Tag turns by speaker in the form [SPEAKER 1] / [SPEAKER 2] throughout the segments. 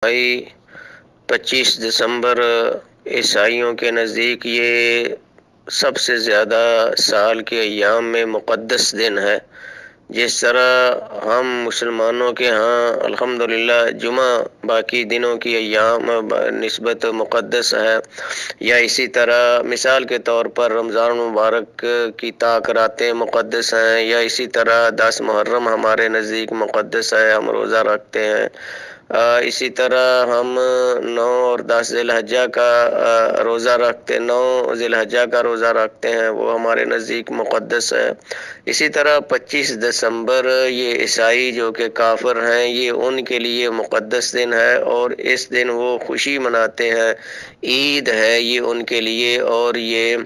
[SPEAKER 1] بھائی 25 دسمبر عیسائیوں کے نزدیک یہ سب سے زیادہ سال کے ایام میں مقدس دن ہے۔ جس طرح ہم مسلمانوں کے ہاں الحمدللہ جمعہ باقی دنوں کی ایام نسبت مقدس ہے، یا اسی طرح مثال کے طور پر رمضان مبارک کی راتیں مقدس ہیں، یا اسی طرح 10 محرم ہمارے نزدیک مقدس ہے، ہم روزہ رکھتے ہیں۔ اسی طرح ہم 9 اور 10 ذی الحجہ کا روزہ رکھتے 9 ذی الحجہ کا روزہ رکھتے ہیں، وہ ہمارے نزدیک مقدس ہے۔ اسی طرح 25 دسمبر یہ عیسائی جو کہ کافر ہیں، یہ ان کے لیے مقدس دن ہے، اور اس دن وہ خوشی مناتے ہیں، عید ہے یہ ان کے لیے، اور یہ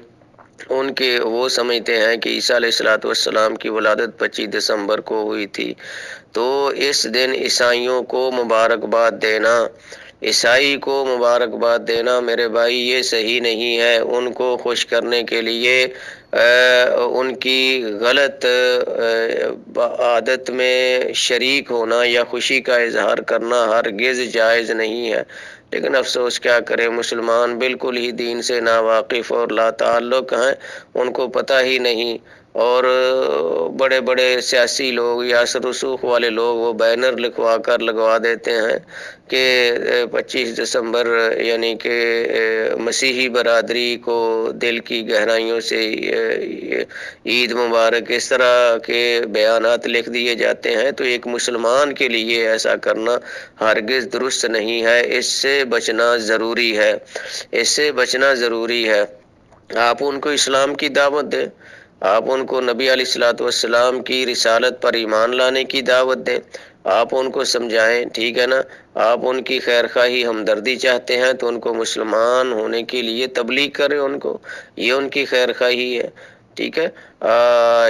[SPEAKER 1] وہ سمجھتے ہیں کہ عیسیٰ علیہ السلام کی ولادت 25 دسمبر کو ہوئی تھی۔ تو اس دن عیسائیوں کو مبارکباد دینا میرے بھائی یہ صحیح نہیں ہے۔ ان کو خوش کرنے کے لیے ان کی غلط عادت میں شریک ہونا یا خوشی کا اظہار کرنا ہرگز جائز نہیں ہے، لیکن افسوس کیا کریں، مسلمان بالکل ہی دین سے ناواقف اور لا تعلق ہیں، ان کو پتہ ہی نہیں۔ اور بڑے بڑے سیاسی لوگ یا رسوخ والے لوگ وہ بینر لگوا دیتے ہیں کہ 25 دسمبر یعنی کہ مسیحی برادری کو دل کی گہرائیوں سے عید مبارک، اس طرح کے بیانات لکھ دیے جاتے ہیں۔ تو ایک مسلمان کے لیے ایسا کرنا ہرگز درست نہیں ہے، اس سے بچنا ضروری ہے۔ آپ ان کو اسلام کی دعوت دیں، آپ ان کو نبی علیہ السلام کی رسالت پر ایمان لانے کی دعوت دیں، آپ ان کو سمجھائیں، ٹھیک ہے نا۔ آپ ان کی خیر خواہی ہمدردی چاہتے ہیں تو ان کو مسلمان ہونے کے لیے تبلیغ کریں، ان کو، یہ ان کی خیر خواہی ہے، ٹھیک ہے۔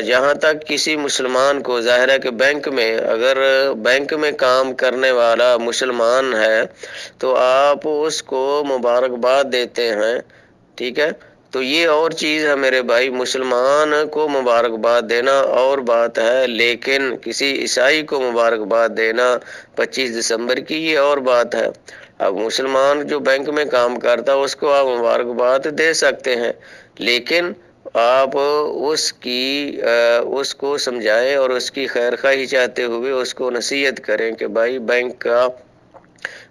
[SPEAKER 1] جہاں تک کسی مسلمان کو ظاہر ہے کہ اگر بینک میں کام کرنے والا مسلمان ہے تو آپ اس کو مبارکباد دیتے ہیں، ٹھیک ہے، تو یہ اور چیز ہے میرے بھائی، مسلمان کو مبارکباد دینا اور بات ہے، لیکن کسی عیسائی کو مبارکباد دینا 25 دسمبر کی یہ اور بات ہے۔ اب مسلمان جو بینک میں کام کرتا ہے اس کو آپ مبارکباد دے سکتے ہیں، لیکن آپ اس کو سمجھائیں اور اس کی خیر خواہی چاہتے ہوئے اس کو نصیحت کریں کہ بھائی بینک کا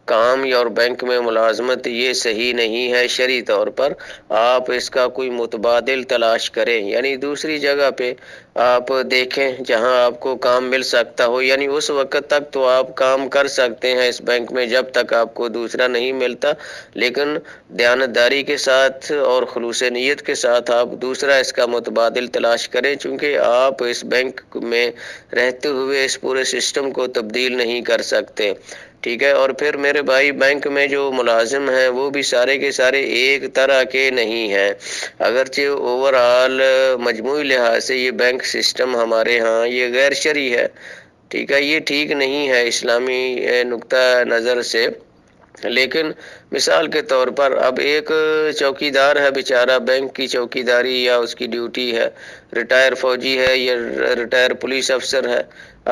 [SPEAKER 1] کام اور بینک میں ملازمت یہ صحیح نہیں ہے شرعی طور پر، آپ اس کا کوئی متبادل تلاش کریں، یعنی دوسری جگہ پہ آپ دیکھیں جہاں آپ کو کام مل سکتا ہو، یعنی اس وقت تک تو آپ کام کر سکتے ہیں اس بینک میں جب تک آپ کو دوسرا نہیں ملتا، لیکن دیانتداری کے ساتھ اور خلوص نیت کے ساتھ آپ دوسرا اس کا متبادل تلاش کریں، چونکہ آپ اس بینک میں رہتے ہوئے اس پورے سسٹم کو تبدیل نہیں کر سکتے، ٹھیک ہے۔ اور پھر میرے بھائی بینک میں جو ملازم ہیں وہ بھی سارے کے سارے ایک طرح کے نہیں ہیں، اگرچہ اوورآل مجموعی لحاظ سے یہ بینک سسٹم ہمارے ہاں یہ غیر شرعی ہے، ٹھیک ہے، یہ ٹھیک نہیں ہے اسلامی نقطہ نظر سے۔ لیکن مثال کے طور پر اب ایک چوکیدار ہے بیچارہ، بینک کی چوکیداری یا اس کی ڈیوٹی ہے، ریٹائر فوجی ہے یا ریٹائر پولیس افسر ہے،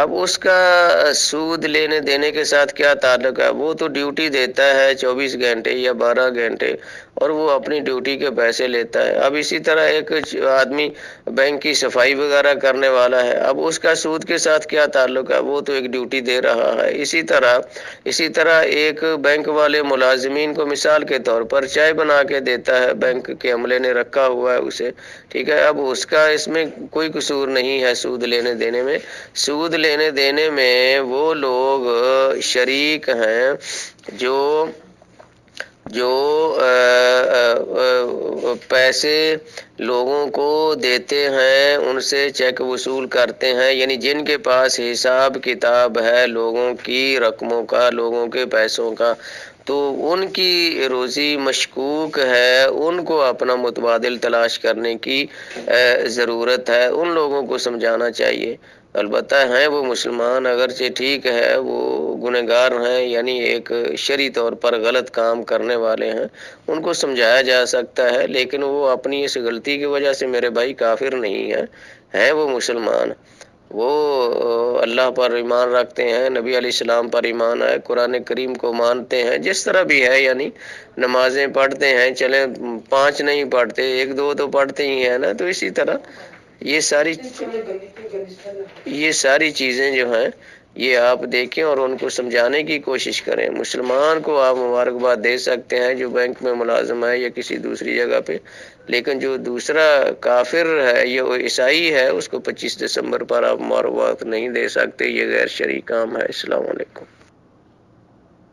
[SPEAKER 1] اب اس کا سود لینے دینے کے ساتھ کیا تعلق ہے؟ وہ تو ڈیوٹی دیتا ہے 24 گھنٹے یا 12 گھنٹے اور وہ اپنی ڈیوٹی کے پیسے لیتا ہے۔ اب اسی طرح ایک آدمی بینک کی صفائی وغیرہ کرنے والا ہے، اب اس کا سود کے ساتھ کیا تعلق ہے؟ وہ تو ایک ڈیوٹی دے رہا ہے۔ اسی طرح ایک بینک والے ملازمین کو مثال کے طور پر چائے بنا کے دیتا ہے، بینک کے عملے نے رکھا ہوا ہے اسے، ٹھیک ہے، اب اس کا اس میں کوئی قصور نہیں ہے سود لینے دینے میں۔ سود لینے دینے میں وہ لوگ شریک ہیں جو پیسے لوگوں کو دیتے ہیں، ان سے چیک وصول کرتے ہیں، یعنی جن کے پاس حساب کتاب ہے لوگوں کی رقموں کا، لوگوں کے پیسوں کا، تو ان کی روزی مشکوک ہے، ان کو اپنا متبادل تلاش کرنے کی ضرورت ہے، ان لوگوں کو سمجھانا چاہیے۔ البتہ ہیں وہ مسلمان، اگرچہ ٹھیک ہے وہ گنہگار ہیں، یعنی ایک شرعی طور پر غلط کام کرنے والے ہیں، ان کو سمجھایا جا سکتا ہے، لیکن وہ اپنی اس غلطی کی وجہ سے میرے بھائی کافر نہیں ہیں وہ مسلمان۔ وہ اللہ پر ایمان رکھتے ہیں، نبی علیہ السلام پر ایمان ہے، قرآن کریم کو مانتے ہیں، جس طرح بھی ہے، یعنی نمازیں پڑھتے ہیں، چلیں 5 نہیں پڑھتے، 1-2 تو پڑھتے ہی ہیں نا، تو اسی طرح یہ ساری چیزیں جو ہیں یہ آپ دیکھیں اور ان کو سمجھانے کی کوشش کریں۔ مسلمان کو آپ مبارکباد دے سکتے ہیں جو بینک میں ملازم ہے یا کسی دوسری جگہ پہ، لیکن جو دوسرا کافر ہے یا عیسائی ہے اس کو 25 دسمبر پر آپ مبارکباد نہیں دے سکتے، یہ غیر شرعی کام ہے۔ السلام علیکم۔